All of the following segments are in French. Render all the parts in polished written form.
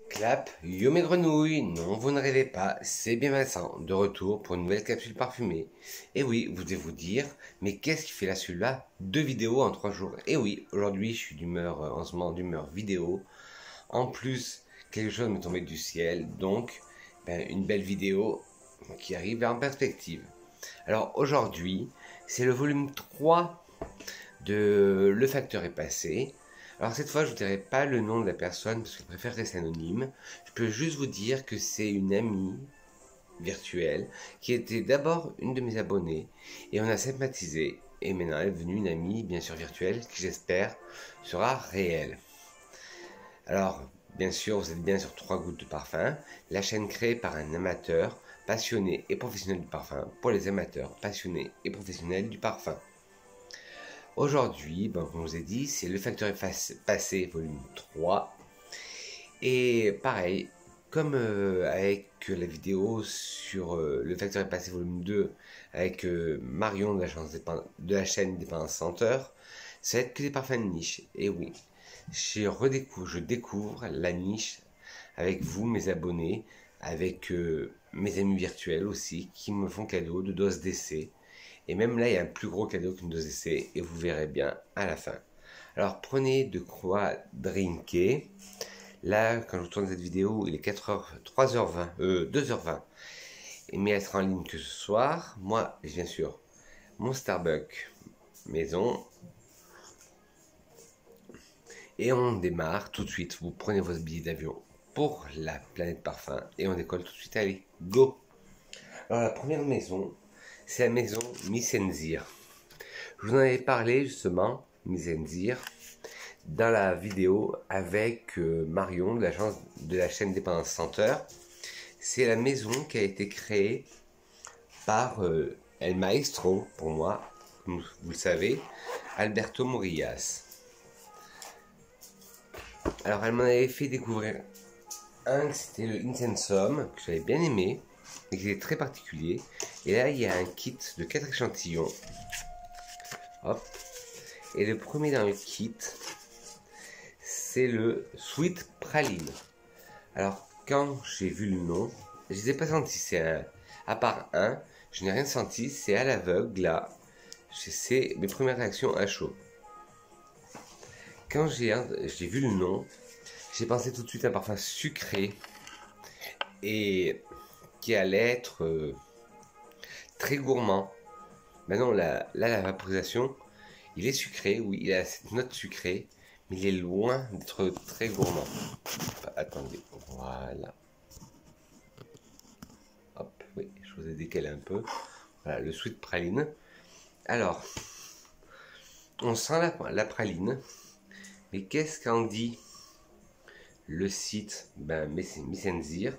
Clap, yo mes grenouilles, non vous ne rêvez pas, c'est bien Vincent, de retour pour une nouvelle capsule parfumée. Et oui, vous devez vous dire, mais qu'est-ce qui fait là celui-là? 2 vidéos en 3 jours. Et oui, aujourd'hui je suis d'humeur, en ce moment d'humeur vidéo. En plus, quelque chose m'est tombé du ciel, donc une belle vidéo qui arrive en perspective. Alors aujourd'hui, c'est le volume 3 de Le Facteur est passé. Alors cette fois, je ne vous dirai pas le nom de la personne parce que je préfère rester anonyme. Je peux juste vous dire que c'est une amie virtuelle qui était d'abord une de mes abonnées et on a sympathisé. Et maintenant, elle est devenue une amie, bien sûr virtuelle, qui j'espère sera réelle. Alors, bien sûr, vous êtes bien sur 3 gouttes de parfum, la chaîne créée par un amateur, passionné et professionnel du parfum, pour les amateurs, passionnés et professionnels du parfum. Aujourd'hui, comme je vous ai dit, c'est Le Facteur est passé, volume 3. Et pareil, comme avec la vidéo sur Le Facteur est passé, volume 2, avec Marion de la chaîne Dépendance Senteur, ça va être que des parfums de niche. Et oui, je découvre la niche avec vous, mes abonnés, avec mes amis virtuels aussi, qui me font cadeau de doses d'essai. Et même là, il y a un plus gros cadeau qu'une dose d'essai, et vous verrez bien à la fin. Alors prenez de quoi drinker. Là, quand je tourne cette vidéo, il est 4h, 3h20, 2h20. Mais elle sera en ligne que ce soir. Moi, bien sûr, mon Starbucks maison. Et on démarre tout de suite. Vous prenez votre billet d'avion pour la planète parfum et on décolle tout de suite. Allez, go! Alors la première maison, c'est la maison Missenzir. Je vous en avais parlé justement, Missenzir, dans la vidéo avec Marion de la chaîne Dépendance Senteur. C'est la maison qui a été créée par El Maestro, pour moi, comme vous le savez, Alberto Morillas. Alors elle m'en avait fait découvrir un, c'était le Insensum, que j'avais bien aimé, et qui est très particulier. Et là, il y a un kit de 4 échantillons. Hop. Et le premier dans le kit, c'est le Sweet Praline. Alors, quand j'ai vu le nom, je ne les ai pas sentis. C'est un, à part un, je n'ai rien senti. C'est à l'aveugle, là. C'est mes premières réactions à chaud. Quand j'ai vu le nom, j'ai pensé tout de suite à un parfum sucré et qui allait être très gourmand. Maintenant, là, la vaporisation, il est sucré, oui, il a cette note sucrée, mais il est loin d'être très gourmand. Enfin, attendez, voilà. Hop, oui, je vous ai décalé un peu. Voilà, le sweet praline. Alors, on sent la praline, mais qu'est-ce qu'en dit le site? C'est Missenzir.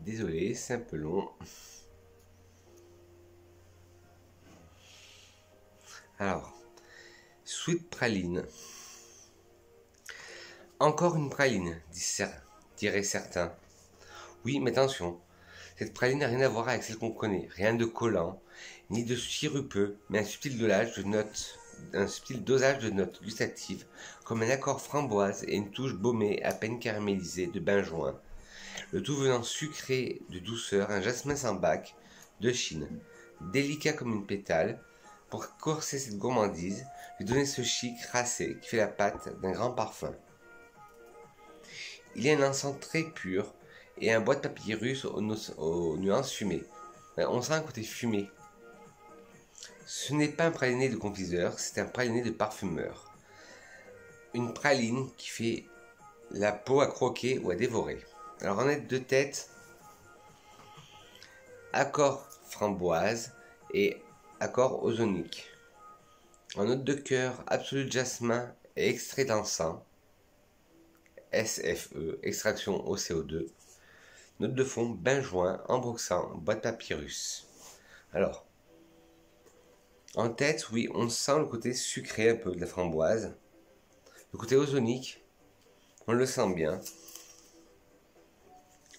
Désolé, c'est un peu long. Alors, sweet praline. Encore une praline, diraient certains. Oui, mais attention, cette praline n'a rien à voir avec celle qu'on connaît. Rien de collant, ni de sirupeux, mais un subtil dosage de notes gustatives, comme un accord framboise et une touche baumée à peine caramélisée de benjoin. Le tout venant sucré de douceur, un jasmin sans bac, de Chine, délicat comme une pétale, pour corser cette gourmandise, lui donner ce chic racé qui fait la pâte d'un grand parfum. Il y a un encens très pur et un bois de papyrus aux nuances fumées. On sent un côté fumé. Ce n'est pas un praliné de confiseur, c'est un praliné de parfumeur. Une praline qui fait la peau à croquer ou à dévorer. Alors en note de tête, accord framboise et accord ozonique. En note de cœur, absolu jasmin et extrait d'encens. SFE, extraction au CO2. Note de fond, benjoin, ambroxan, bois de papyrus. Alors, en tête, oui, on sent le côté sucré un peu de la framboise. Le côté ozonique, on le sent bien.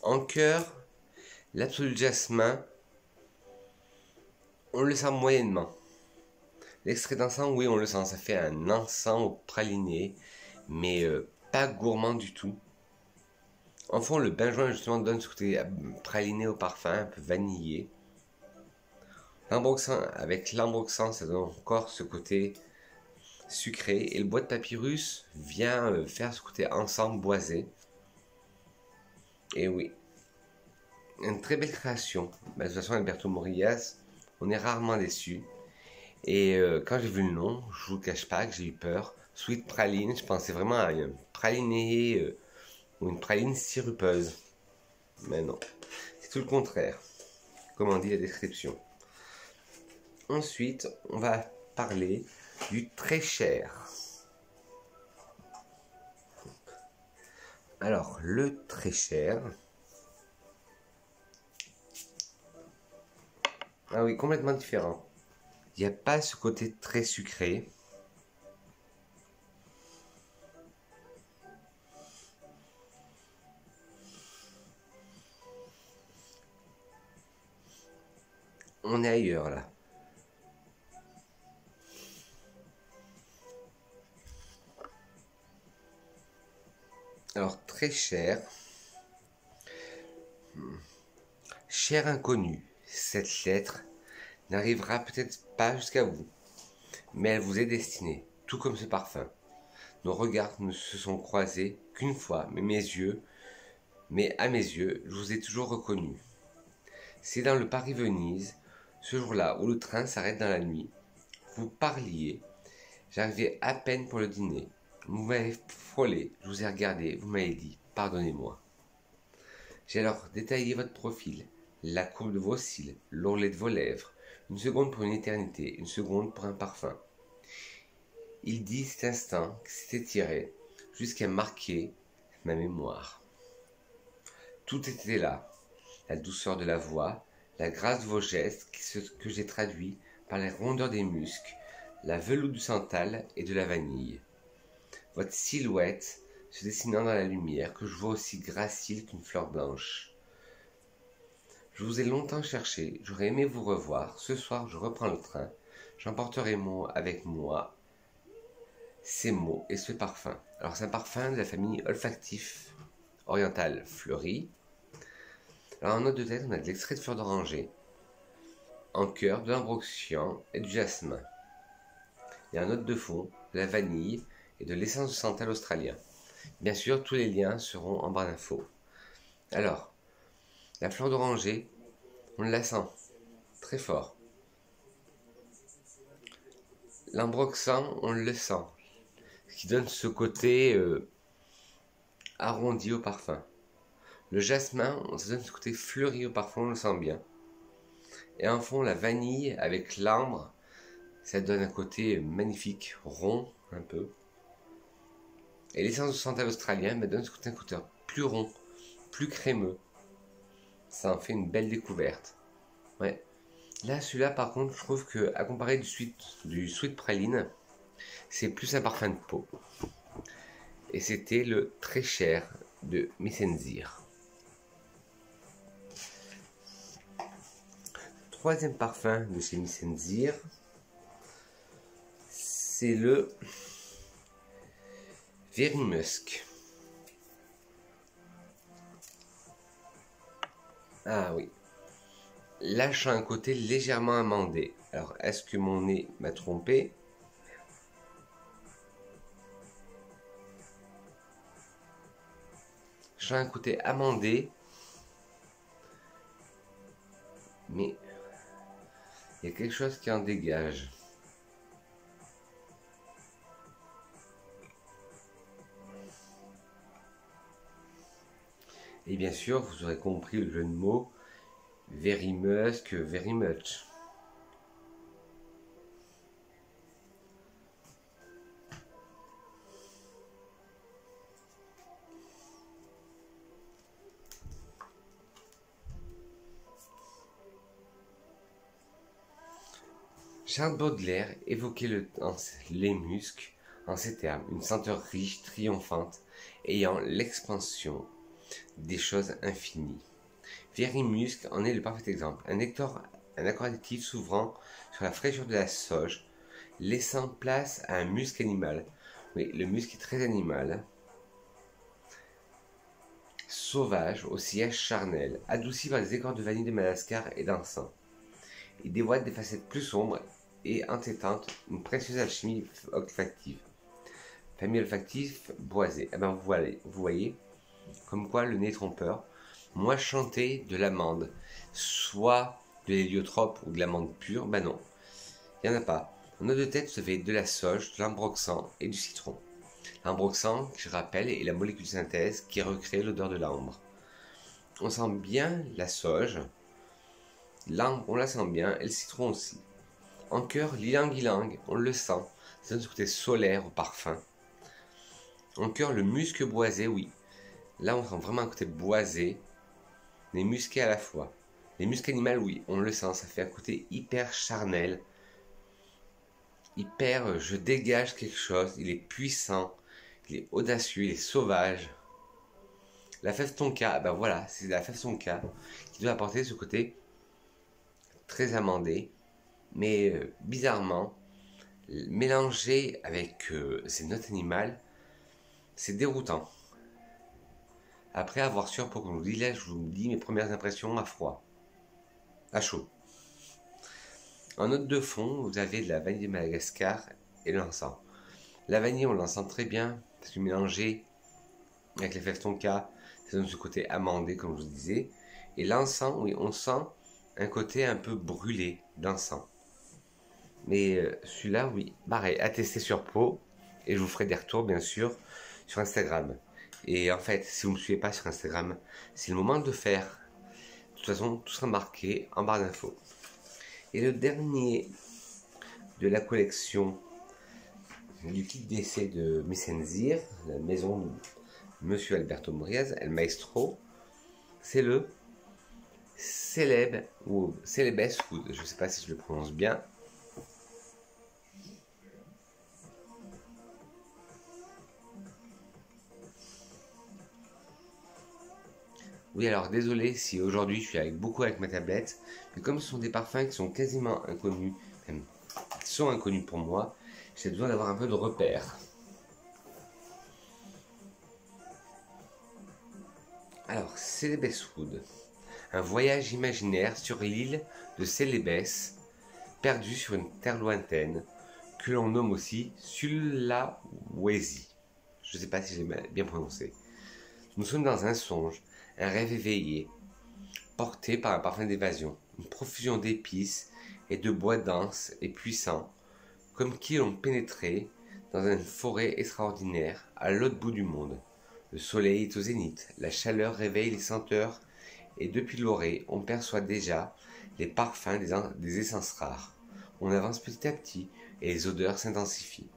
En cœur, l'absolu jasmin, on le sent moyennement. L'extrait d'encens, oui, on le sent, ça fait un encens au praliné, mais pas gourmand du tout. En fond, le benjoin justement donne ce côté praliné au parfum, un peu vanillé. L'ambroxan, avec l'ambroxan, ça donne encore ce côté sucré. Et le bois de papyrus vient faire ce côté encens boisé. Et oui, une très belle création. De toute façon, Alberto Morillas, on est rarement déçu. Et quand j'ai vu le nom, je vous cache pas que j'ai eu peur. Sweet praline, je pensais vraiment à un praliné ou une praline sirupeuse. Mais non, c'est tout le contraire, comme on dit la description. Ensuite, on va parler du très cher. Alors, le très cher. Ah oui, complètement différent. Il n'y a pas ce côté très sucré. On est ailleurs là. Alors, très cher. Cher inconnu, cette lettre n'arrivera peut-être pas jusqu'à vous, mais elle vous est destinée, tout comme ce parfum. Nos regards ne se sont croisés qu'une fois, mais à mes yeux, je vous ai toujours reconnu. C'est dans le Paris-Venise, ce jour-là où le train s'arrête dans la nuit. Vous parliez, j'arrivais à peine pour le dîner. Vous m'avez frôlé, je vous ai regardé, vous m'avez dit, pardonnez-moi. J'ai alors détaillé votre profil, la courbe de vos cils, l'ourlet de vos lèvres, une seconde pour une éternité, une seconde pour un parfum. Il dit cet instant qui s'était tiré jusqu'à marquer ma mémoire. Tout était là, la douceur de la voix, la grâce de vos gestes que j'ai traduit par les rondeurs des muscles, la velours du santal et de la vanille. Votre silhouette se dessinant dans la lumière que je vois aussi gracile qu'une fleur blanche. Je vous ai longtemps cherché, j'aurais aimé vous revoir. Ce soir, je reprends le train. J'emporterai avec moi ces mots et ce parfum. Alors, c'est un parfum de la famille olfactif orientale fleurie. Alors, en note de tête, on a de l'extrait de fleur d'oranger, en cœur, de l'ambroxian et du jasmin. Et en note de fond, de la vanille et de l'essence de santal australien. Bien sûr, tous les liens seront en barre d'infos. Alors, la fleur d'oranger, on la sent très fort. L'ambroxan, on le sent, ce qui donne ce côté arrondi au parfum. Le jasmin, ça donne ce côté fleuri au parfum, on le sent bien. Et en fond, la vanille avec l'ambre, ça donne un côté magnifique, rond un peu. Et l'essence de santal australien donne ce côté plus rond, plus crémeux. Ça en fait une belle découverte. Ouais. Là, celui-là, par contre, je trouve que, à comparer du sweet praline, c'est plus un parfum de peau. Et c'était le très cher de Missenzir. Troisième parfum de chez Missenzir, c'est le Very Musk. Ah oui. Là, j'ai un côté légèrement amandé. Alors, est-ce que mon nez m'a trompé? J'ai un côté amandé, mais il y a quelque chose qui en dégage. Et bien sûr, vous aurez compris le jeu de mots Very Musk, Very Much. Charles Baudelaire évoquait les muscs En ces termes, une senteur riche, triomphante, ayant l'expansion des choses infinies. Vérimusc en est le parfait exemple. Un accord additif s'ouvrant sur la fraîcheur de la sauge, laissant place à un musc animal. Oui, le musc est très animal. Sauvage, au sillage charnel, adouci par les écorces de vanille de Madagascar et d'encens. Il dévoile des facettes plus sombres et entêtantes, une précieuse alchimie olfactive. Famille olfactive boisée. Eh ben vous voyez, comme quoi le nez trompeur. Moi chanter de l'amande, soit de l'héliotrope ou de l'amande pure, ben non, il n'y en a pas. En eau de tête, vous avez de la sauge, de l'ambroxan et du citron. L'ambroxan, je rappelle, est la molécule de synthèse qui recrée l'odeur de l'ambre. On sent bien la sauge, l'ambre on la sent bien, et le citron aussi. En cœur, l'ilang-ilang, on le sent, ça donne ce côté solaire au parfum. En cœur, le musc boisé, oui. Là, on sent vraiment un côté boisé, mais musqué à la fois. Les muscs animaux, oui, on le sent, ça fait un côté hyper charnel, hyper, je dégage quelque chose, il est puissant, il est audacieux, il est sauvage. La fève tonka, ben voilà, c'est la fève tonka qui doit apporter ce côté très amandé, mais bizarrement, mélangé avec ces notes animales, c'est déroutant. Après avoir sur pour qu'on vous dise, là, je vous dis mes premières impressions à froid, à chaud. En note de fond, vous avez de la vanille de Madagascar et l'encens. La vanille, on l'entend très bien, parce que mélangé avec les fèves tonka, ça donne ce côté amandé, comme je vous disais. Et l'encens, oui, on sent un côté un peu brûlé d'encens. Mais celui-là, oui, pareil, à tester sur peau. Et je vous ferai des retours, bien sûr, sur Instagram. Et en fait, si vous ne me suivez pas sur Instagram, c'est le moment de le faire. De toute façon, tout sera marqué en barre d'infos. Et le dernier de la collection du kit d'essai de Messenzir, la maison de Monsieur Alberto Moriaz, El Maestro, c'est le Célèbre ou Célébes Wood. Je ne sais pas si je le prononce bien. Oui, alors désolé si aujourd'hui je suis beaucoup avec ma tablette, mais comme ce sont des parfums qui sont quasiment inconnus, même qui sont inconnus pour moi, j'ai besoin d'avoir un peu de repères. Alors, Célébes Wood, un voyage imaginaire sur l'île de Célébes, perdue sur une terre lointaine, que l'on nomme aussi Sulawesi. Je ne sais pas si j'ai bien prononcé. Nous sommes dans un songe, un rêve éveillé, porté par un parfum d'évasion, une profusion d'épices et de bois denses et puissants, comme qui l'on pénétrait dans une forêt extraordinaire à l'autre bout du monde. Le soleil est au zénith, la chaleur réveille les senteurs, et depuis l'orée, on perçoit déjà les parfums des essences rares. On avance petit à petit, et les odeurs s'intensifient.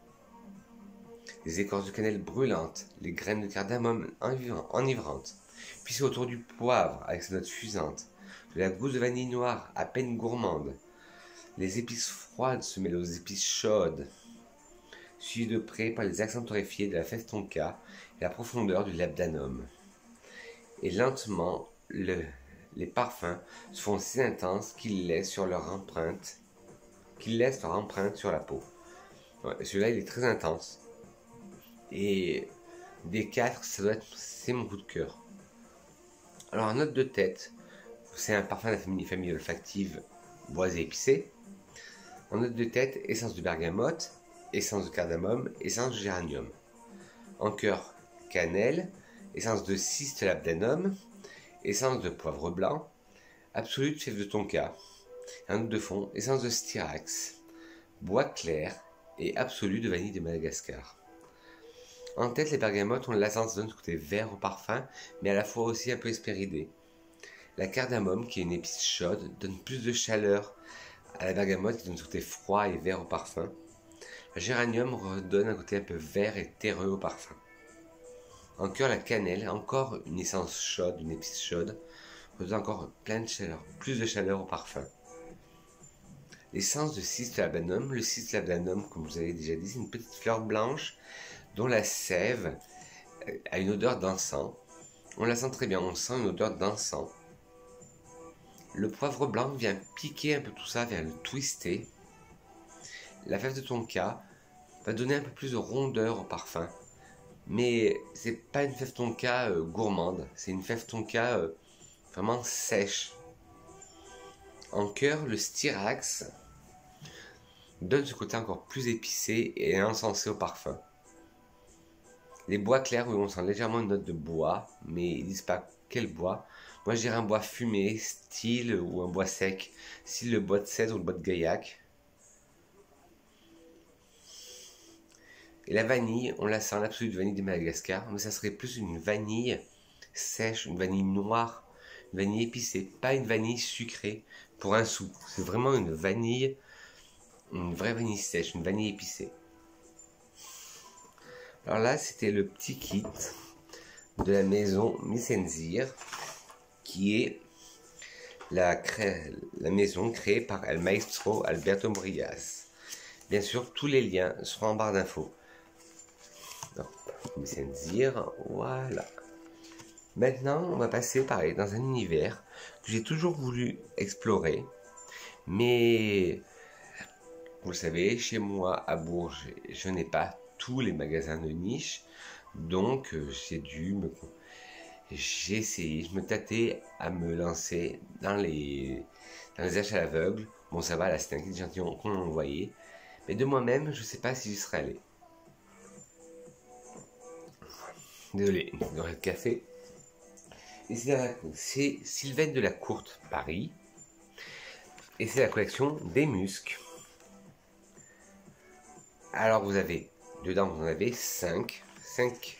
Les écorces de cannelle brûlantes, les graines de cardamome enivrantes, puis c'est autour du poivre avec sa note fusante, de la gousse de vanille noire à peine gourmande. Les épices froides se mêlent aux épices chaudes, suivies de près par les accents torréfiés de la fève tonka et la profondeur du labdanum. Et lentement, les parfums se font si intenses qu'ils laissent leur empreinte sur la peau. Ouais, celui-là, il est très intense. Et des 4, c'est mon coup de cœur. Alors, en note de tête, c'est un parfum de la famille olfactive boisée épicée. En note de tête, essence de bergamote, essence de cardamome, essence de géranium. En cœur, cannelle, essence de cyste labdanum, essence de poivre blanc, absolue de fève de tonka. En note de fond, essence de styrax, bois clair et absolu de vanille de Madagascar. En tête, les bergamotes ont l'essence donne ce côté vert au parfum, mais à la fois aussi un peu hespéridé. La cardamome, qui est une épice chaude, donne plus de chaleur à la bergamote qui donne ce côté froid et vert au parfum. Le géranium redonne un côté un peu vert et terreux au parfum. En cœur, la cannelle, encore une essence chaude, une épice chaude, redonne encore plein de chaleur, plus de chaleur au parfum. l'essence de Cis labdanum. Le Cis labdanum, comme je vous avais déjà dit, c'est une petite fleur blanche dont la sève a une odeur d'encens. On la sent très bien, on sent une odeur d'encens. Le poivre blanc vient piquer un peu tout ça, vient le twister. La fève de tonka va donner un peu plus de rondeur au parfum. Mais c'est pas une fève tonka gourmande, c'est une fève tonka vraiment sèche. En cœur, le styrax donne ce côté encore plus épicé et encensé au parfum. Les bois clairs, oui, on sent légèrement une note de bois, mais ils disent pas quel bois. Moi, je dirais un bois fumé, style, ou un bois sec, style le bois de cèdre ou le bois de gaillac. Et la vanille, on la sent, l'absolute vanille de Madagascar, mais ça serait plus une vanille sèche, une vanille noire, une vanille épicée, pas une vanille sucrée pour un sou. C'est vraiment une vanille, une vraie vanille sèche, une vanille épicée. Alors là, c'était le petit kit de la maison Missenzir, qui est la maison créée par El Maestro Alberto Morillas. Bien sûr, tous les liens seront en barre d'infos. Missenzir, voilà. Maintenant, on va passer pareil dans un univers que j'ai toujours voulu explorer, mais vous le savez, chez moi à Bourges, je n'ai pas tous les magasins de niche, donc j'ai essayé, je me tâtais à me lancer dans les achats à l'aveugle. Bon, ça va, là, c'était un kit échantillon qu'on m'a envoyé, mais de moi-même, je ne sais pas si j'y serais allé. Désolé, le café. Et c'est Sylvaine de la Courte, Paris. Et c'est la collection des muscs. Alors vous avez, dedans vous en avez 5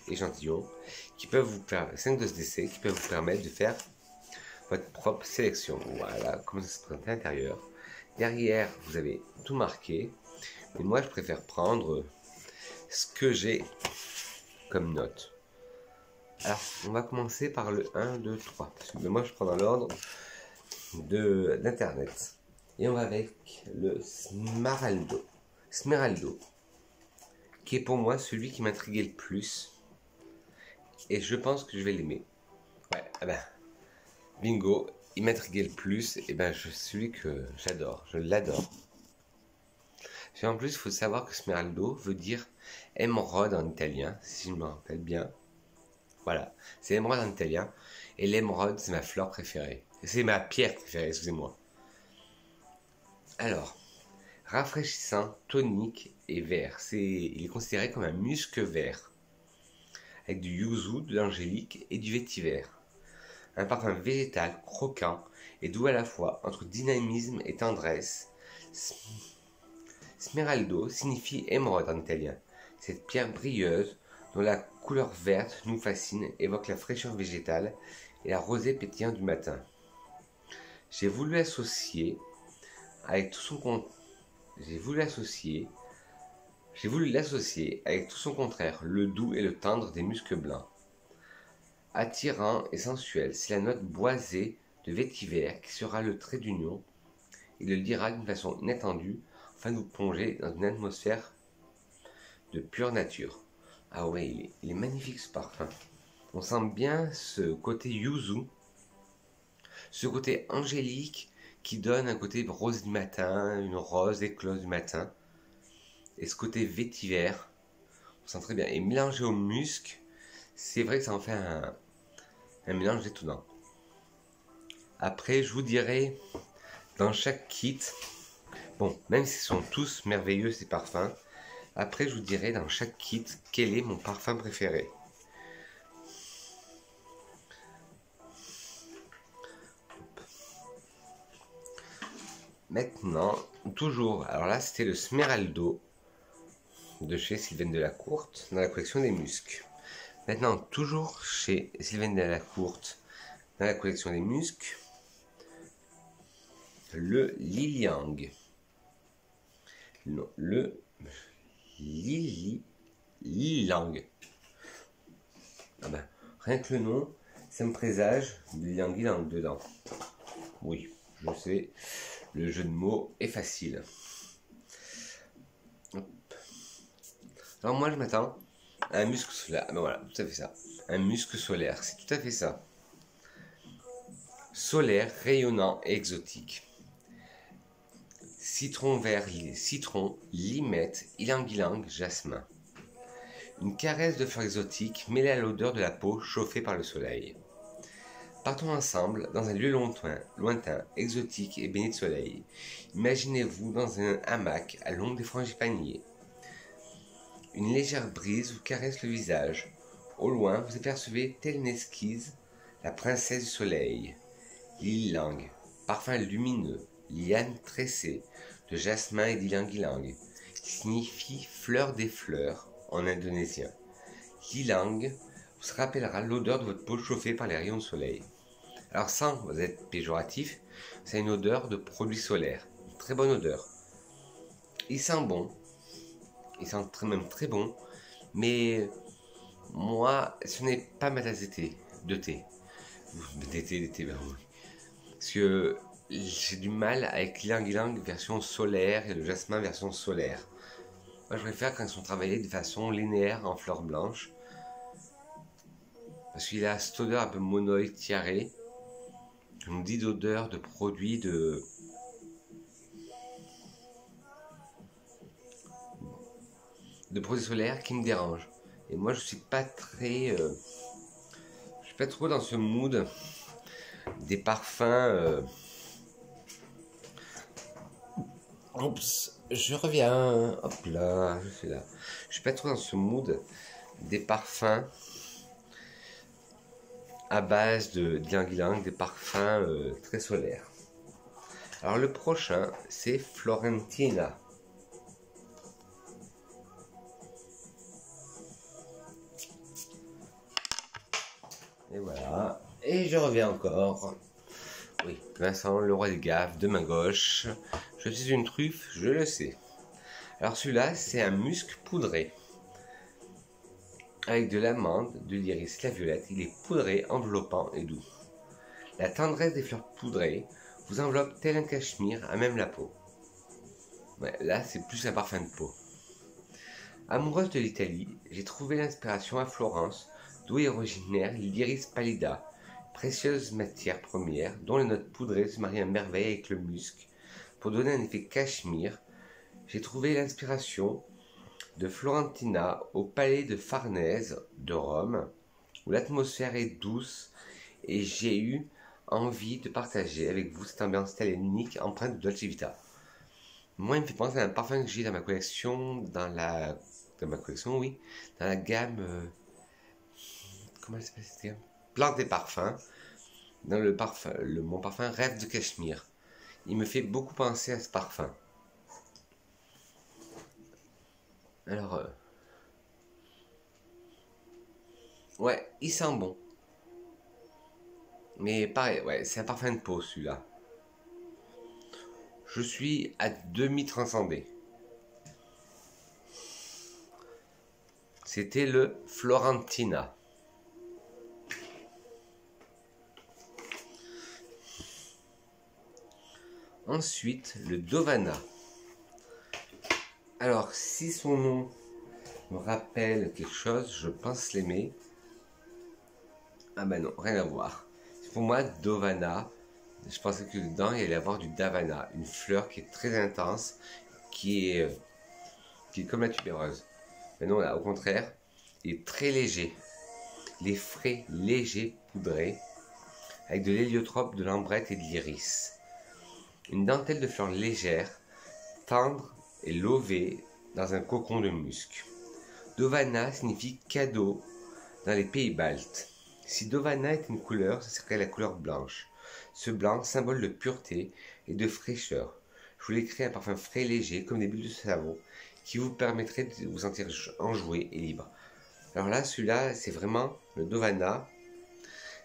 échantillons qui peuvent vous faire 5 doses d'essai qui peuvent vous permettre de faire votre propre sélection. Voilà comment ça se présente à l'intérieur. Derrière vous avez tout marqué. Mais moi je préfère prendre ce que j'ai comme note. Alors on va commencer par le 1, 2, 3. Mais moi je prends dans l'ordre d'internet. Et on va avec le Smeraldo, qui est pour moi celui qui m'intriguait le plus. Et je pense que je vais l'aimer. Ouais, ah ben, bingo, il m'intriguait le plus. Et ben, celui que j'adore, je l'adore. Et en plus, il faut savoir que Smeraldo veut dire émeraude en italien, si je me rappelle bien. Voilà, c'est émeraude en italien. Et l'émeraude, c'est ma fleur préférée. C'est ma pierre préférée, excusez-moi. Alors, rafraîchissant, tonique et vert. Il est considéré comme un musc vert, avec du yuzu, de l'angélique et du vétiver. Un parfum végétal, croquant et doux à la fois, entre dynamisme et tendresse. Smeraldo signifie émeraude en italien. Cette pierre brilleuse, dont la couleur verte nous fascine, évoque la fraîcheur végétale et la rosée pétillante du matin. J'ai voulu l'associer avec tout son contraire, le doux et le tendre des muscs blancs. Attirant et sensuel, c'est la note boisée de vétiver qui sera le trait d'union. Il le dira d'une façon inattendue, afin de vous plonger dans une atmosphère de pure nature. Ah ouais, il est magnifique ce parfum. On sent bien ce côté yuzu, ce côté angélique qui donne un côté rose du matin, une rose éclose du matin. Et ce côté vétiver, on sent très bien. Et mélangé au musc, c'est vrai que ça en fait un mélange étonnant. Après, je vous dirai, dans chaque kit, bon, même s'ils sont tous merveilleux ces parfums, après je vous dirai dans chaque kit quel est mon parfum préféré. Maintenant, toujours, alors là c'était le Smeraldo de chez Sylvaine de la Courte dans la collection des muscs. Maintenant, toujours chez Sylvaine de la Courte dans la collection des muscs, le Liliang. Non, le Lilang. Ah ben, rien que le nom, ça me présage du Liang Lilang dedans. Oui, je sais. Le jeu de mots est facile. Hop. Alors moi je m'attends à un muscle solaire. Ah ben voilà, tout à fait ça. Un muscle solaire, c'est tout à fait ça. Solaire, rayonnant et exotique. Citron vert, citron, limette, ylang-ylang, jasmin. Une caresse de fleurs exotiques mêlée à l'odeur de la peau chauffée par le soleil. Partons ensemble dans un lieu lointain, exotique et baigné de soleil. Imaginez-vous dans un hamac à l'ombre des frangipaniers. Une légère brise vous caresse le visage. Au loin, vous apercevez telle une esquisse, la princesse du soleil. Ylang, parfum lumineux, liane tressée, de jasmin et d'ylang-ylang, qui signifie fleur des fleurs en indonésien. Ylang vous rappellera l'odeur de votre peau chauffée par les rayons de soleil. Alors sans être péjoratif, c'est une odeur de produit solaire, une très bonne odeur. Il sent bon, il sent même très bon, mais moi, ce n'est pas ma tasse de thé. D'été, ben oui. Parce que j'ai du mal avec l'ylang-ylang version solaire et le jasmin version solaire. Moi, je préfère quand ils sont travaillés de façon linéaire en fleurs blanches. Parce qu'il a cette odeur un peu monoïque tiarée. Je me dis d'odeur de produits de produits solaires qui me dérangent. Et moi, je suis pas très... je suis pas trop dans ce mood des parfums... Oups, je reviens. Hop là, je suis là. Je suis pas trop dans ce mood des parfums à base de ylang-ylang, des parfums très solaires. Alors le prochain, c'est Florentina. Et voilà. Et je reviens encore. Oui, Vincent, le roi des gaffes, de main gauche. Je suis une truffe, je le sais. Alors celui-là, c'est un musc poudré. Avec de l'amande, de l'iris, la violette, il est poudré, enveloppant et doux. La tendresse des fleurs poudrées vous enveloppe tel un cachemire à même la peau. Ouais, là, c'est plus un parfum de peau. Amoureuse de l'Italie, j'ai trouvé l'inspiration à Florence, d'où est originaire l'iris pallida, précieuse matière première dont les notes poudrées se marient à merveille avec le musc. Pour donner un effet cachemire, j'ai trouvé l'inspiration de Florentina au palais de Farnèse de Rome, où l'atmosphère est douce et j'ai eu envie de partager avec vous cette ambiance italienne empreinte de Dolce Vita. Moi, il me fait penser à un parfum que j'ai dans ma collection, dans la gamme, comment elle s'appelle cette gamme? Plante des parfums, dans mon parfum Rêve de Cachemire. Il me fait beaucoup penser à ce parfum. Alors, ouais, il sent bon. Mais pareil, ouais, c'est un parfum de peau celui-là. Je suis à demi transcendé. C'était le Florentina. Ensuite, le Dovana. Alors, si son nom me rappelle quelque chose, je pense l'aimer. Ah ben non, rien à voir. Pour moi, Dovana, je pensais que dedans, il allait y avoir du Davana, une fleur qui est très intense, qui est comme la tubéreuse. Mais non, là, au contraire, il est très léger. Les frais légers poudrés, avec de l'héliotrope, de l'ambrette et de l'iris. Une dentelle de fleurs légères, tendre et lovée dans un cocon de musc. Dovana signifie cadeau dans les pays baltes. Si Dovana est une couleur, ce serait la couleur blanche. Ce blanc, symbole de pureté et de fraîcheur. Je voulais créer un parfum frais et léger, comme des bulles de savon, qui vous permettrait de vous sentir enjoué et libre. Alors là, celui-là, c'est vraiment le Dovana.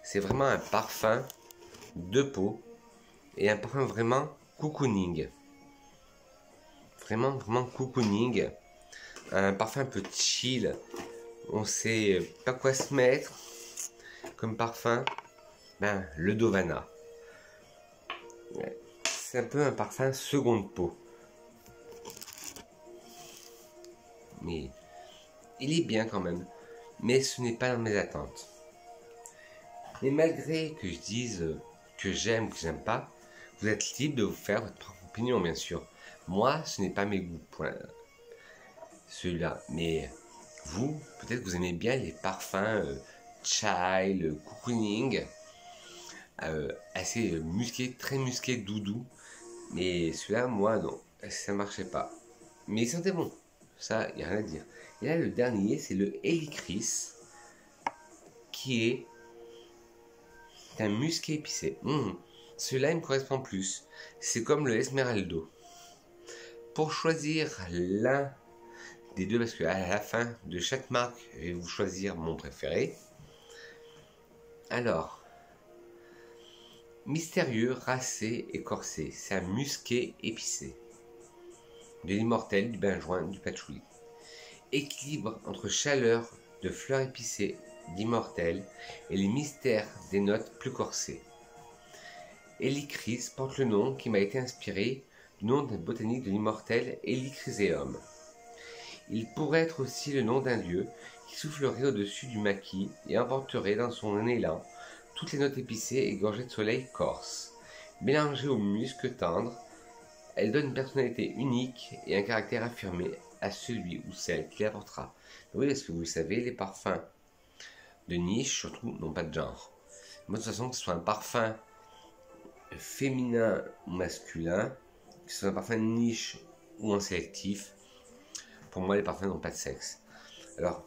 C'est vraiment un parfum de peau et un parfum vraiment cocooning. Vraiment cocooning. Un parfum un peu chill. On sait pas quoi se mettre comme parfum. Ben, le Dovana. Ouais. C'est un peu un parfum seconde peau. Mais il est bien quand même. Mais ce n'est pas dans mes attentes. Mais malgré que je dise que j'aime ou que j'aime pas, vous êtes libre de vous faire votre propre opinion, bien sûr. Moi, ce n'est pas mes goûts, point. Celui-là. Mais vous, peut-être que vous aimez bien les parfums child, cocooning, assez musqués, très musqués, doudou. Mais celui-là, moi, non, ça ne marchait pas. Mais il sentait bon, ça, il n'y a rien à dire. Et là, le dernier, c'est le Helicris, qui est un musqué épicé. Celui-là, il me correspond plus. C'est comme le Esmeraldo. Pour choisir l'un des deux, parce qu'à la fin de chaque marque, je vais vous choisir mon préféré. Alors, mystérieux, racé et corsé, c'est un musqué épicé. De l'immortel, du benjoin, du patchouli. Équilibre entre chaleur de fleurs épicées d'immortel et les mystères des notes plus corsées. Helicris porte le nom qui m'a été inspiré du nom d'un botanique de l'immortel Helichrysum. Il pourrait être aussi le nom d'un lieu qui soufflerait au-dessus du maquis et emporterait dans son élan toutes les notes épicées et gorgées de soleil corse. Mélangées au musc tendre, elle donne une personnalité unique et un caractère affirmé à celui ou celle qui l'apportera. Oui, parce que vous le savez, les parfums de niche, surtout, n'ont pas de genre. Moi, de toute façon, que ce soit un parfum féminin ou masculin, que ce soit un parfum de niche ou en sélectif, pour moi, les parfums n'ont pas de sexe. Alors,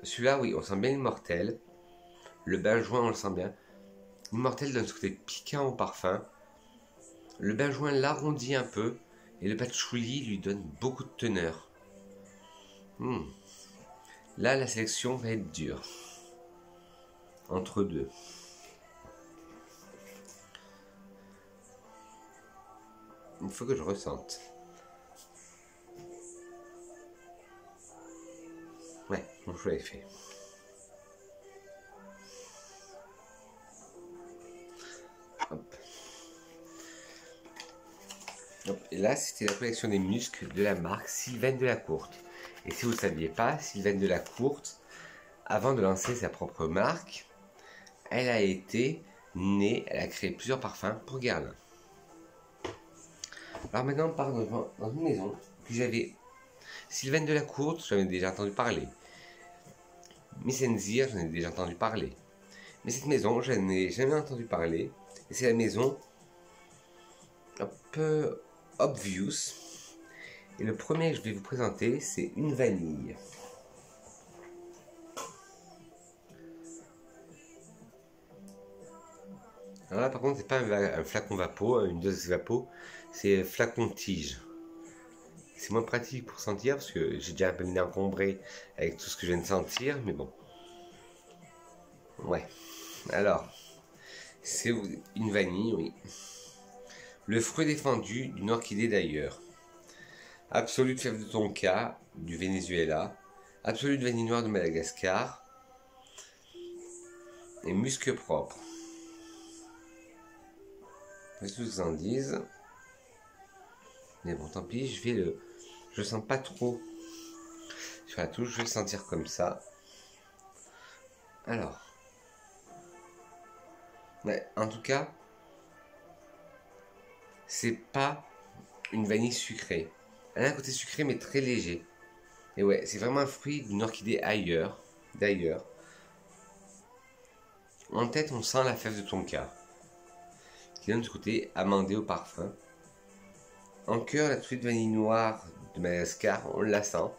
celui-là, oui, on sent bien l'immortel. Le benjoin, on le sent bien. L'immortel donne ce côté piquant au parfum. Le benjoin l'arrondit un peu. Et le patchouli lui donne beaucoup de teneur. Là, la sélection va être dure. Entre deux. Il faut que je ressente. Ouais, mon choix est fait. Hop. Hop. Et là, c'était la collection des muscles de la marque Sylvaine Delacourte. Et si vous ne saviez pas, Sylvaine Delacourte, avant de lancer sa propre marque, elle a été née, elle a créé plusieurs parfums pour Guerlain. Alors maintenant, on part dans une maison que j'avais. Sylvaine Delacourte, j'en ai déjà entendu parler. Miss Enzir, j'en ai déjà entendu parler. Mais cette maison, je n'ai jamais entendu parler. Et c'est la maison un peu obvious. Et le premier que je vais vous présenter, c'est une vanille. Alors là, par contre, c'est pas un flacon vapeau, une dose vapeau, c'est flacon tige. C'est moins pratique pour sentir parce que j'ai déjà un peu le nez encombré avec tout ce que je viens de sentir, mais bon. Ouais. Alors, c'est une vanille, oui. Le fruit défendu d'une orchidée d'ailleurs. Absolue de fève de tonka du Venezuela. Absolue de vanille noire de Madagascar. Et musc propre. Qu'est-ce que vous en disent? Mais bon, tant pis, je sens pas trop sur la touche, je vais le sentir comme ça. Alors. Ouais, en tout cas, c'est pas une vanille sucrée. Elle a un côté sucré mais très léger. Et ouais, c'est vraiment un fruit d'une orchidée d'ailleurs. En tête, on sent la fève de tonka, qui donne ce côté amandé au parfum. En cœur, la touche de vanille noire de Madagascar, on la sent.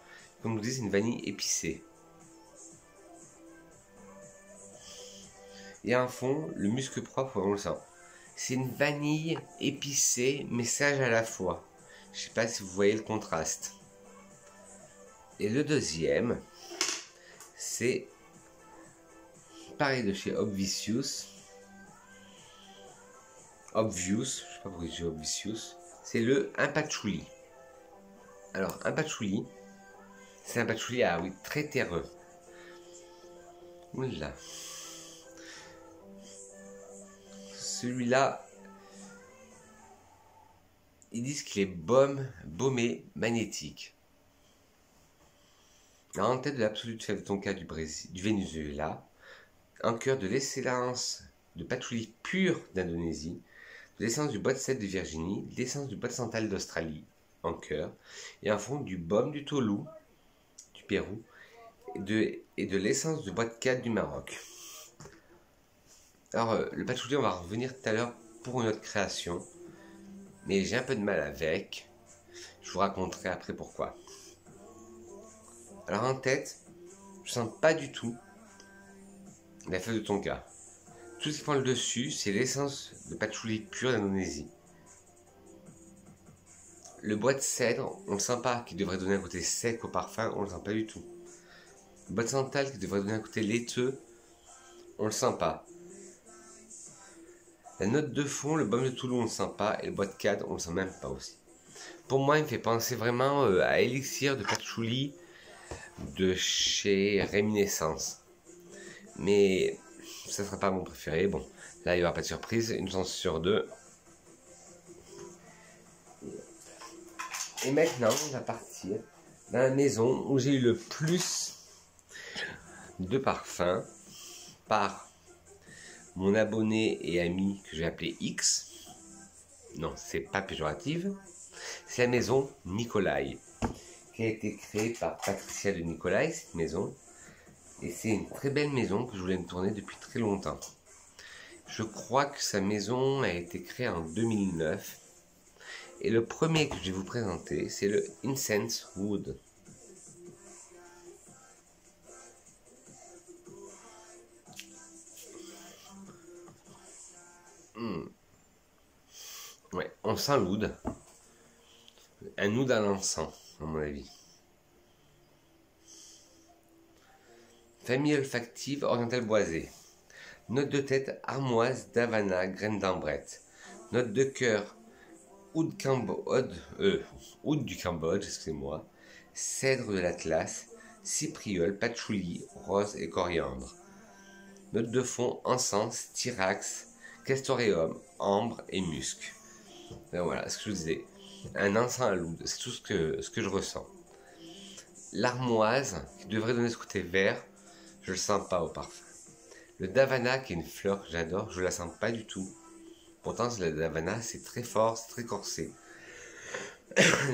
Comme je vous dis, c'est une vanille épicée. Et en fond, le musc propre, on le sent. C'est une vanille épicée, mais sage à la fois. Je sais pas si vous voyez le contraste. Et le deuxième, c'est pareil de chez Obvious. Je sais pas pourquoi je dis Obvious. C'est le un patchouli. Alors, un patchouli, c'est un patchouli, ah oui, très terreux. Oula. Celui-là, ils disent qu'il est baumé, magnétique. En tête de l'absolu de Fève Tonka du Venezuela, en cœur de l'excellence de patchouli pur d'Indonésie, de l'essence du bois de cèdre de Virginie, de l'essence du bois de santal d'Australie, en cœur, et en fond du baume du Tolou, du Pérou, et de l'essence du bois de cadre du Maroc. Alors, le patchouli, on va revenir tout à l'heure pour une autre création, mais j'ai un peu de mal avec. Je vous raconterai après pourquoi. Alors en tête, je sens pas du tout la fève de tonka. Tout ce qui prend le dessus, c'est l'essence de patchouli pur d'Indonésie. Le bois de cèdre, on le sent pas, qui devrait donner un côté sec au parfum, on le sent pas du tout. Le bois de santal, qui devrait donner un côté laiteux, on le sent pas. La note de fond, le baume de Toulon, on le sent pas, et le bois de cadre, on le sent même pas aussi. Pour moi, il me fait penser vraiment à Elixir de patchouli de chez Réminiscence. Mais ça ne sera pas mon préféré. Bon, là, il n'y aura pas de surprise, une chance sur deux. Et maintenant, on va partir dans la maison où j'ai eu le plus de parfums par mon abonné et ami que je vais appeler X. Non, c'est pas péjoratif. C'est la maison Nicolai, qui a été créée par Patricia de Nicolai, cette maison. Et c'est une très belle maison que je voulais me tourner depuis très longtemps. Je crois que sa maison a été créée en 2009. Et le premier que je vais vous présenter, c'est le Incense Wood. Ouais, on sent l'oud. Un oud à l'encens, à mon avis. Famille olfactive orientale boisée. Note de tête armoise d'Havana, graine d'ambrette. Note de cœur oud du Cambodge, excusez-moi. Cèdre de l'Atlas, cypriole, patchouli, rose et coriandre. Note de fond encens, styrax, castoreum, ambre et musc. Et voilà ce que je vous disais. Un encens à l'oud, c'est tout ce que je ressens. L'armoise, qui devrait donner ce côté vert, je le sens pas au parfum. Le davana, qui est une fleur que j'adore, je la sens pas du tout. Pourtant, le davana, c'est très fort, c'est très corsé.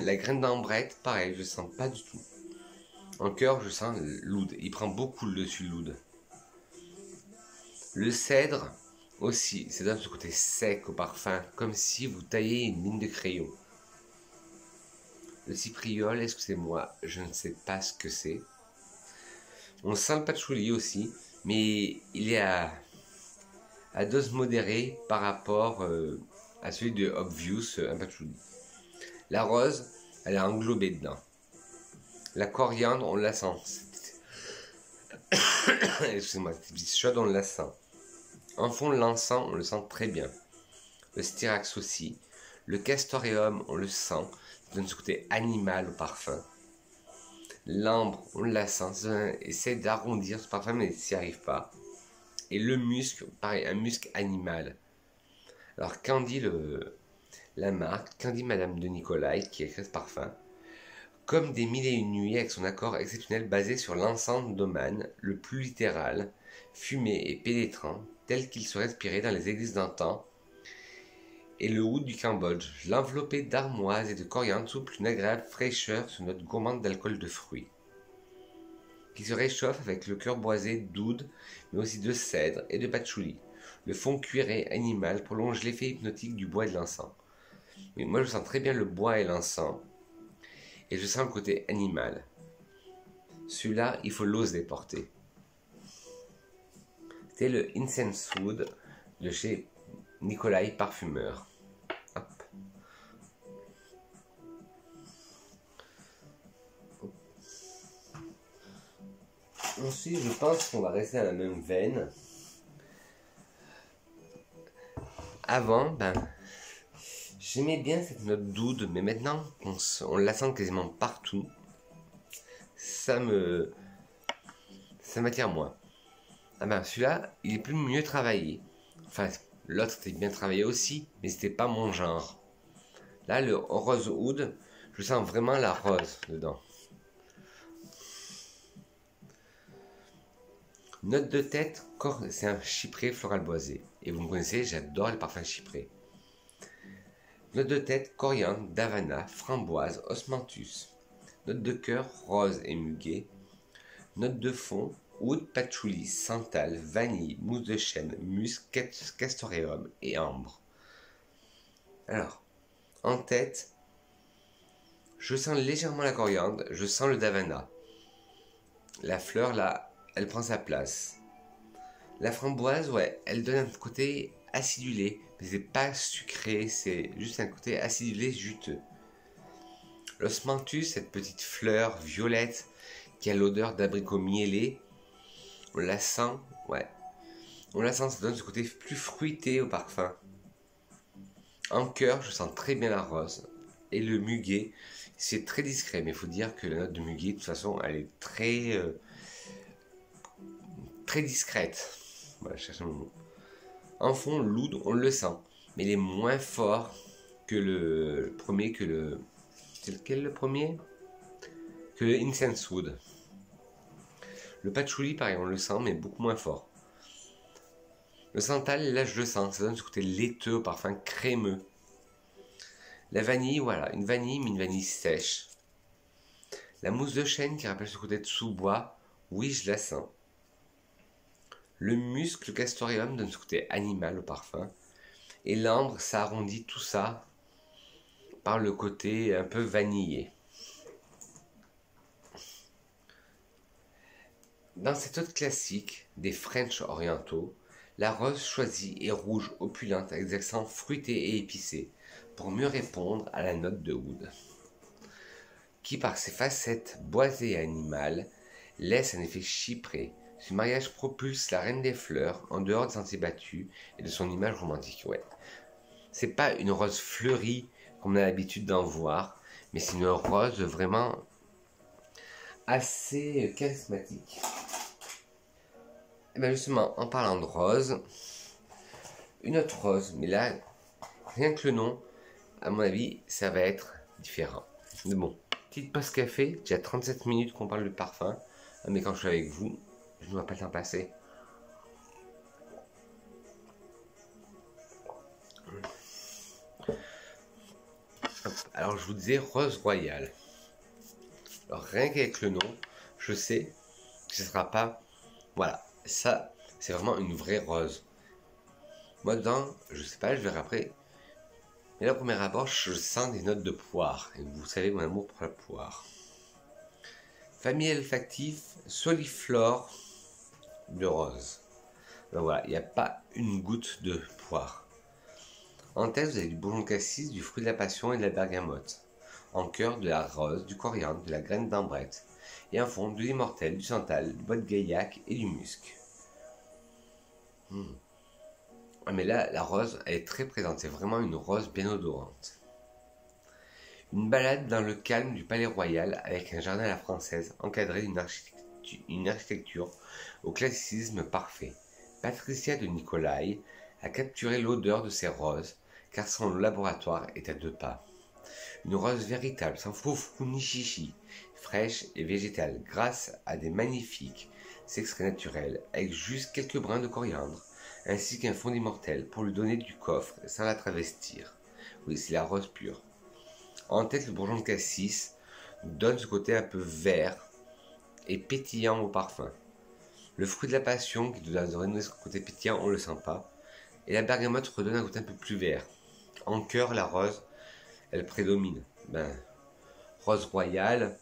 La graine d'ambrette, pareil, je le sens pas du tout. En cœur, je sens l'oud. Il prend beaucoup le dessus, l'oud. Le cèdre, aussi, ça donne ce côté sec au parfum, comme si vous taillez une ligne de crayon. Le cypriole, excusez-moi, je ne sais pas ce que c'est. On sent le patchouli aussi, mais il est à dose modérée par rapport à celui de Obvious, un patchouli. La rose, elle est englobée dedans. La coriandre, on la sent. Excusez-moi, cette petite chaude, on la sent. En fond, l'encens, on le sent très bien. Le styrax aussi. Le castoreum, on le sent. Ça donne ce côté animal au parfum. L'ambre, on la sent. Ça essaie d'arrondir ce parfum, mais s'y arrive pas. Et le musc, pareil, un musc animal. Alors, Candy, la marque, Candy Madame de Nicolai, qui a créé ce parfum, comme des mille et une nuits avec son accord exceptionnel basé sur l'encens d'Oman, le plus littéral, fumé et pénétrant, tel qu'il se respirait dans les églises d'antan, et le oud du Cambodge, l'enveloppé d'armoise et de coriandre souple une agréable fraîcheur sur notre gourmande d'alcool de fruits, qui se réchauffe avec le cœur boisé d'oud, mais aussi de cèdre et de patchouli. Le fond cuiré animal prolonge l'effet hypnotique du bois et de l'encens. Mais moi, je sens très bien le bois et l'encens, et je sens le côté animal. Celui-là, il faut l'oser porter. C'était le Incense Wood de chez Nicolai Parfumeur. Hop. Ensuite, je pense qu'on va rester à la même veine. Avant, j'aimais bien cette note d'oud, mais maintenant, on la sent quasiment partout. Ça m'attire moins. Celui-là, il est plus mieux travaillé. Enfin, l'autre était bien travaillé aussi, mais c'était pas mon genre. Là, le rose oud, je sens vraiment la rose dedans. Note de tête, c'est un chypré floral boisé. Et vous me connaissez, j'adore les parfums chyprés. Note de tête, coriandre, davana, framboise, osmanthus. Note de cœur, rose et muguet. Note de fond, oud, patchouli, santal, vanille, mousse de chêne, musc, castoreum et ambre. Alors, en tête, je sens légèrement la coriandre, je sens le davana. La fleur, là, elle prend sa place. La framboise, ouais, elle donne un côté acidulé, mais c'est pas sucré, c'est juste un côté acidulé juteux. L'osmanthus, cette petite fleur violette qui a l'odeur d'abricot mielé, on la sent, ouais. On la sent, ça donne ce côté plus fruité au parfum. En cœur, je sens très bien la rose. Et le muguet, c'est très discret, mais il faut dire que la note de muguet, de toute façon, elle est très discrète. Voilà, je cherche un mot. En fond, l'oud, on le sent, mais il est moins fort que le premier, c'est lequel le premier? Que le incense wood. Le patchouli, pareil, on le sent, mais beaucoup moins fort. Le santal, là, je le sens, ça donne ce côté laiteux au parfum crémeux. La vanille, voilà, une vanille, mais une vanille sèche. La mousse de chêne qui rappelle ce côté de sous-bois, oui, je la sens. Le musc, le castoreum donne ce côté animal au parfum. Et l'ambre, ça arrondit tout ça par le côté un peu vanillé. Dans cette note classique des French orientaux, la rose choisie est rouge opulente avec des accents fruités et épicés pour mieux répondre à la note de oud, qui par ses facettes boisées et animales laisse un effet chypré. Ce mariage propulse la reine des fleurs en dehors des sentiers battus et de son image romantique. Ouais. C'est pas une rose fleurie comme on a l'habitude d'en voir, mais c'est une rose vraiment assez charismatique. Et bien justement, en parlant de rose, une autre rose, mais là, rien que le nom, à mon avis, ça va être différent. Mais bon, petite pause café, déjà 37 minutes qu'on parle de parfum, mais quand je suis avec vous, je ne vois pas le temps passer. Alors je vous disais rose royale. Alors rien qu'avec le nom, je sais que ce ne sera pas... Voilà, ça, c'est vraiment une vraie rose. Moi dedans, je sais pas, je verrai après. Mais là, au premier abord, je sens des notes de poire. Et vous savez mon amour pour la poire. Famille olfactive, soliflore de rose. Donc voilà, il n'y a pas une goutte de poire. En tête, vous avez du bourgeon de cassis, du fruit de la passion et de la bergamote. En cœur, de la rose, du coriandre, de la graine d'ambrette. Et en fond, de l'immortel, du santal, du bois de gaillac et du musc. Ah, mais là, la rose, elle est très présente. C'est vraiment une rose bien odorante. Une balade dans le calme du palais royal avec un jardin à la française encadré d'une architecture au classicisme parfait. Patricia de Nicolai a capturé l'odeur de ces roses car son laboratoire est à 2 pas. Une rose véritable, sans foufou ni chichi, fraîche et végétale grâce à des magnifiques extraits naturels avec juste quelques brins de coriandre ainsi qu'un fond d'immortel pour lui donner du coffre sans la travestir. Oui, c'est la rose pure. En tête, le bourgeon de cassis donne ce côté un peu vert et pétillant au parfum. Le fruit de la passion qui doit donner ce côté pétillant, on ne le sent pas. Et la bergamote redonne un côté un peu plus vert. En cœur, la rose, elle prédomine. Rose royale,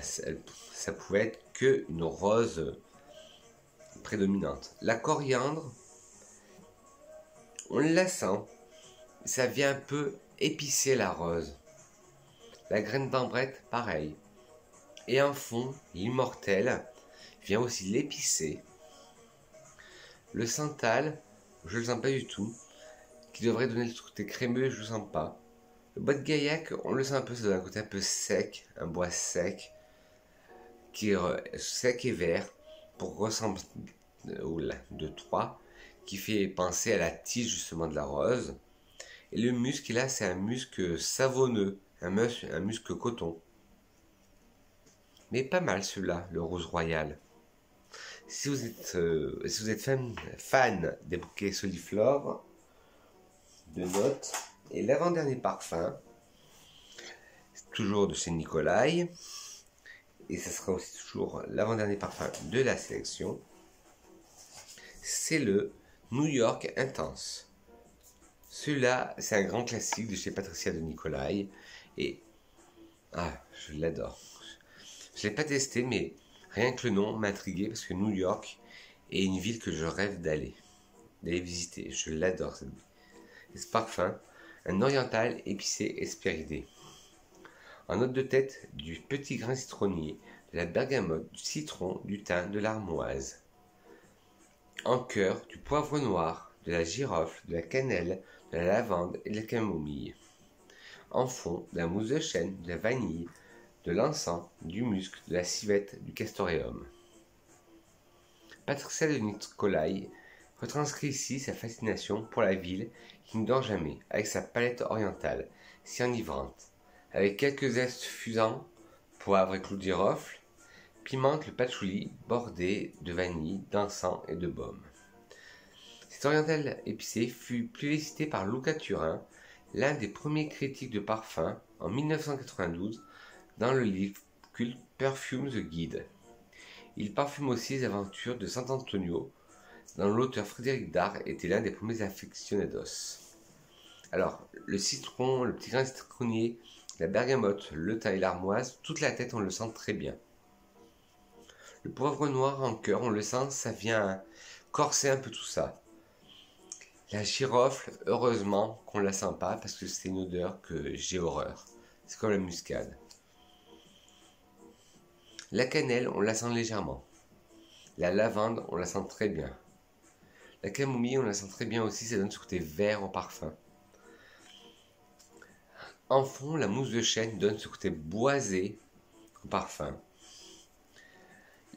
ça pouvait être qu'une rose prédominante. La coriandre, on la sent. Ça vient un peu épicer la rose. La graine d'ambrette, pareil. Et en fond, l'immortel vient aussi l'épicer. Le santal, je le sens pas du tout. Qui devrait donner le côté crémeux, je le sens pas. Le bois de gaillac, on le sent un peu, ça donne un côté un peu sec, un bois sec, qui est sec et vert, pour ressembler de 3, qui fait penser à la tige justement de la rose. Et le musc, là, c'est un musc savonneux, un musc coton. Mais pas mal celui-là, le rose royal. Si vous êtes fan des bouquets Soliflore, de notes, et l'avant-dernier parfum, toujours de chez Nicolai, et ce sera aussi toujours l'avant-dernier parfum de la sélection, c'est le New York Intense. Celui-là, c'est un grand classique de chez Patricia de Nicolai, et je l'adore. Je ne l'ai pas testé, mais rien que le nom m'a intrigué parce que New York est une ville que je rêve d'aller visiter. Je l'adore cette ville. Et ce parfum, un oriental épicé espéridé. En note de tête, du petit grain citronnier, de la bergamote, du citron, du thym, de l'armoise. En cœur, du poivre noir, de la girofle, de la cannelle, de la lavande et de la camomille. En fond, de la mousse de chêne, de la vanille, de l'encens, du musc, de la civette, du castoreum. Patricia de Nicolai retranscrit ici sa fascination pour la ville qui ne dort jamais, avec sa palette orientale, si enivrante, avec quelques zestes fusants, poivre et clous de girofle, pimente le patchouli bordé de vanille, d'encens et de baume. Cet oriental épicé fut plébiscité par Luca Turin, l'un des premiers critiques de parfum, en 1992, dans le livre culte Perfume the Guide. Il parfume aussi les aventures de Sant'Antonio, dont l'auteur Frédéric Dard était l'un des premiers aficionados. Alors, le citron, le petit grain citronnier, la bergamote, le thym et l'armoise, toute la tête, on le sent très bien. Le poivre noir en cœur, on le sent, ça vient corser un peu tout ça. La girofle, heureusement qu'on la sent pas, parce que c'est une odeur que j'ai horreur. C'est comme la muscade. La cannelle, on la sent légèrement. La lavande, on la sent très bien. La camomille, on la sent très bien aussi, ça donne ce côté vert au parfum. En fond, la mousse de chêne donne ce côté boisé au parfum.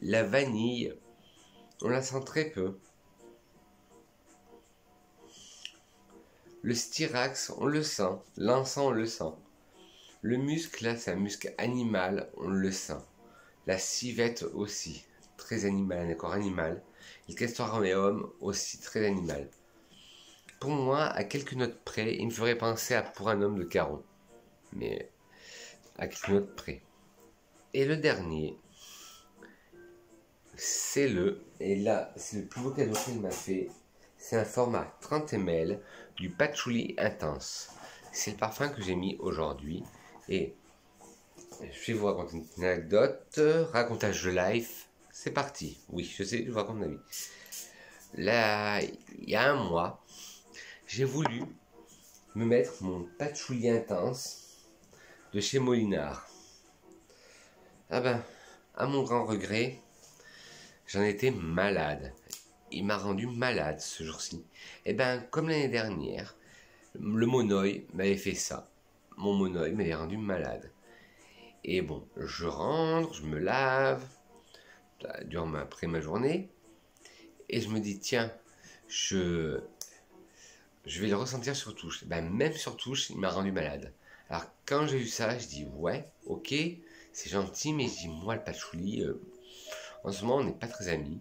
La vanille, on la sent très peu. Le styrax, on le sent. L'encens, on le sent. Le musc, là, c'est un musc animal, on le sent. La civette aussi, très animal, un accord animal. Le castoreum aussi, très animal. Pour moi, à quelques notes près, il me ferait penser à Pour un homme de Caron. Mais à quelques notes près. Et le dernier, et là, c'est le plus beau cadeau qu'il m'a fait, c'est un format 30 ml du patchouli intense. C'est le parfum que j'ai mis aujourd'hui. Et je vais vous raconter une anecdote, racontage de life. C'est parti. Oui, je sais, je vous raconte ma vie. Là, il y a un mois, j'ai voulu me mettre mon patchouli intense de chez Molinard. Ah ben, à mon grand regret, j'en étais malade. Il m'a rendu malade ce jour-ci. Et ben, comme l'année dernière, le monoï m'avait fait ça. Mon monoï m'avait rendu malade. Et bon, je rentre, je me lave après ma journée, et je me dis, tiens, je vais le ressentir sur touche. Ben, même sur touche, il m'a rendu malade. Alors, quand j'ai vu ça, je dis, ouais, ok, c'est gentil, mais je dis, moi, le patchouli, en ce moment, on n'est pas très amis.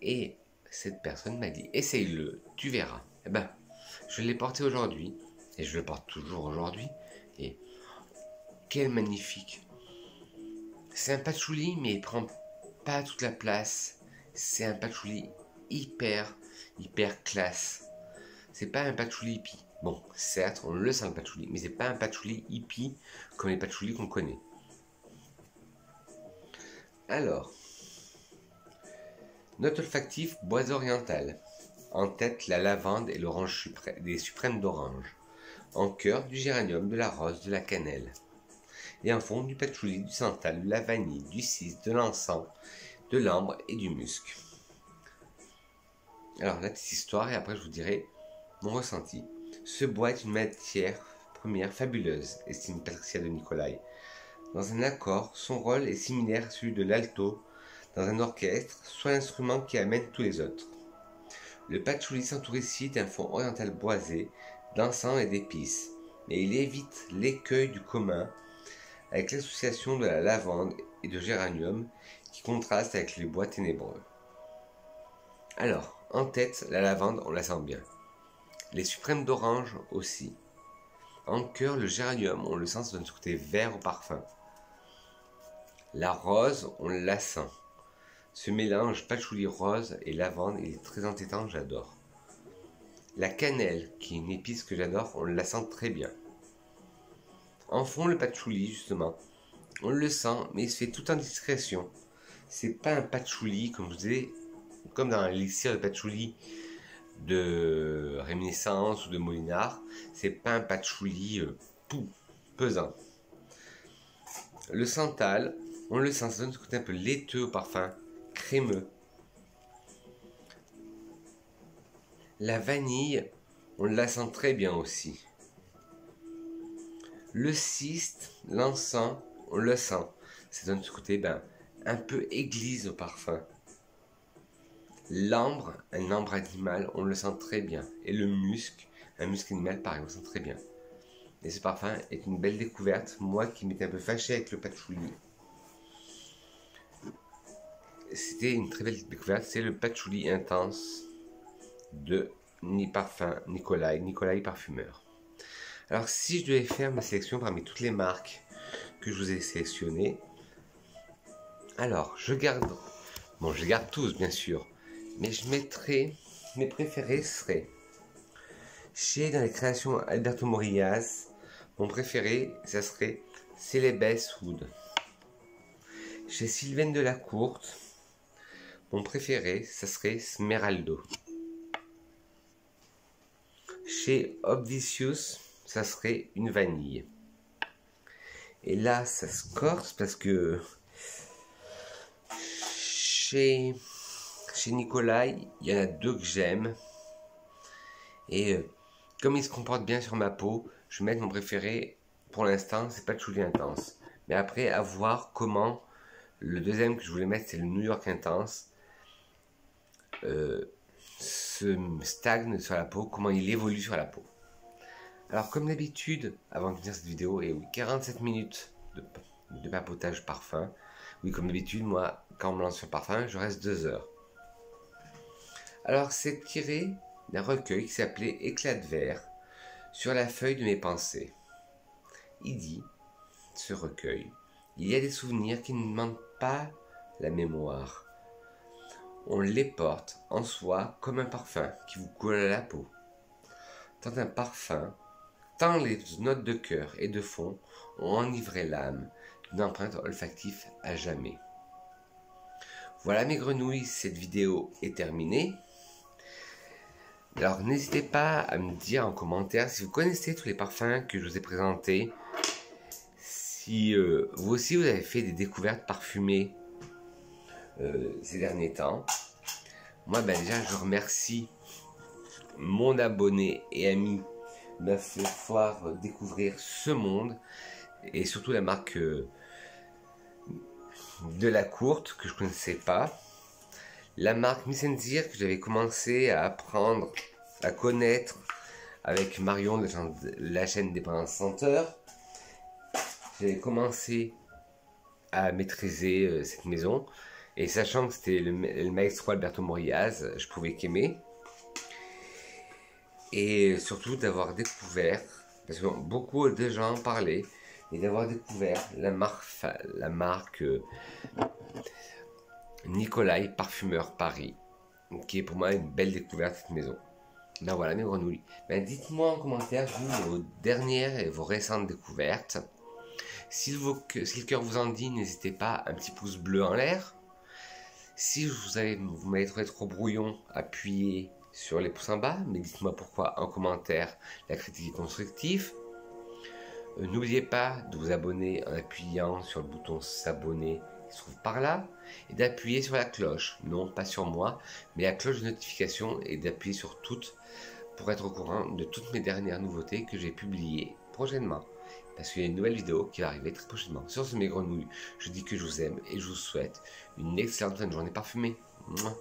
Et cette personne m'a dit, essaye-le, tu verras. Et ben, je l'ai porté aujourd'hui, et je le porte toujours aujourd'hui, et quel magnifique. C'est un patchouli, mais il prend pas toute la place. C'est un patchouli hyper classe. C'est pas un patchouli hippie. Bon, certes, on le sent le patchouli, mais c'est pas un patchouli hippie comme les patchoulis qu'on connaît. Alors, note olfactive, bois oriental. En tête, la lavande et l'orange des suprêmes d'orange. En cœur, du géranium, de la rose, de la cannelle. Et en fond, du patchouli, du santal, de la vanille, du cis, de l'encens, de l'ambre et du musc. Alors, la petite histoire, et après je vous dirai mon ressenti. Ce bois est une matière première fabuleuse, estime Patricia de Nicolai. Dans un accord, son rôle est similaire à celui de l'alto dans un orchestre, soit l'instrument qui amène tous les autres. Le patchouli s'entoure ici d'un fond oriental boisé, d'encens et d'épices, mais il évite l'écueil du commun avec l'association de la lavande et de géranium qui contraste avec les bois ténébreux. Alors, en tête, la lavande, on la sent bien. Les suprêmes d'orange aussi. En cœur, le géranium, on le sent, ça donne ce côté vert au parfum. La rose, on la sent. Ce mélange patchouli rose et lavande, il est très entêtant, j'adore. La cannelle, qui est une épice que j'adore, on la sent très bien. En fond, le patchouli, justement, on le sent, mais il se fait tout en discrétion. C'est pas un patchouli, comme je vous disais, comme dans l'élixir de patchouli de Réminiscence ou de Molinard, c'est pas un patchouli pesant. Le santal, on le sent, ça donne ce côté un peu laiteux au parfum, crémeux. La vanille, on la sent très bien aussi. Le cyste, l'encens, on le sent. Ça donne ce côté un peu église au parfum. L'ambre, un ambre animal, on le sent très bien. Et le musc, un musc animal, pareil, on le sent très bien. Et ce parfum est une belle découverte. Moi qui m'étais un peu fâché avec le patchouli, c'était une très belle découverte. C'est le patchouli intense de Nicolai Parfumeur. Alors si je devais faire ma sélection parmi toutes les marques que je vous ai sélectionnées, alors je garde tous bien sûr, mais je mettrai, mes préférés seraient chez dans les créations Alberto Morillas, mon préféré ça serait Celebes Wood. Chez Sylvaine Delacourte, mon préféré ça serait Smeraldo. Chez Obvicious, ça serait une vanille. Et là, ça se corse parce que chez Nicolai, il y en a deux que j'aime. Et comme ils se comportent bien sur ma peau, je vais mettre mon préféré pour l'instant, c'est Patchouli Intense. Mais après, à voir comment le deuxième que je voulais mettre, c'est le New York Intense, se stagne sur la peau, comment il évolue sur la peau. Alors comme d'habitude, avant de finir cette vidéo, et oui, 47 minutes de papotage parfum. Oui, comme d'habitude, moi, quand on me lance sur parfum, je reste 2 heures. Alors c'est tiré d'un recueil qui s'appelait Éclat de verre, sur la feuille de mes pensées. Il dit, ce recueil, il y a des souvenirs qui ne demandent pas la mémoire. On les porte en soi comme un parfum qui vous colle à la peau. Tant les notes de cœur et de fond ont enivré l'âme d'une empreinte olfactive à jamais. Voilà mes grenouilles, cette vidéo est terminée. Alors n'hésitez pas à me dire en commentaire si vous connaissez tous les parfums que je vous ai présentés. Si vous aussi vous avez fait des découvertes parfumées ces derniers temps. Moi déjà je remercie mon abonné et ami m'a fait voir découvrir ce monde et surtout la marque Delacourte que je ne connaissais pas, la marque Missenzir que j'avais commencé à apprendre à connaître avec Marion de la chaîne Dépendance Senteur. J'avais commencé à maîtriser cette maison et sachant que c'était le maestro Alberto Morillas, je pouvais qu'aimer. Et surtout d'avoir découvert, parce que beaucoup de gens en parlaient, et d'avoir découvert la marque Nicolai Parfumeur Paris, qui est pour moi une belle découverte de cette maison. Ben voilà mes grenouilles. Ben dites-moi en commentaire vos dernières et vos récentes découvertes. Si le cœur vous en dit, n'hésitez pas, un petit pouce bleu en l'air. Si vous m'avez trouvé trop brouillon, appuyez sur les pouces en bas, mais dites-moi pourquoi en commentaire, la critique est constructive. N'oubliez pas de vous abonner en appuyant sur le bouton s'abonner qui se trouve par là, et d'appuyer sur la cloche, non pas sur moi, mais la cloche de notification, et d'appuyer sur toutes pour être au courant de toutes mes dernières nouveautés que j'ai publiées prochainement. Parce qu'il y a une nouvelle vidéo qui va arriver très prochainement. Sur ce mes grenouilles, je dis que je vous aime et je vous souhaite une excellente fin de journée parfumée. Mouah.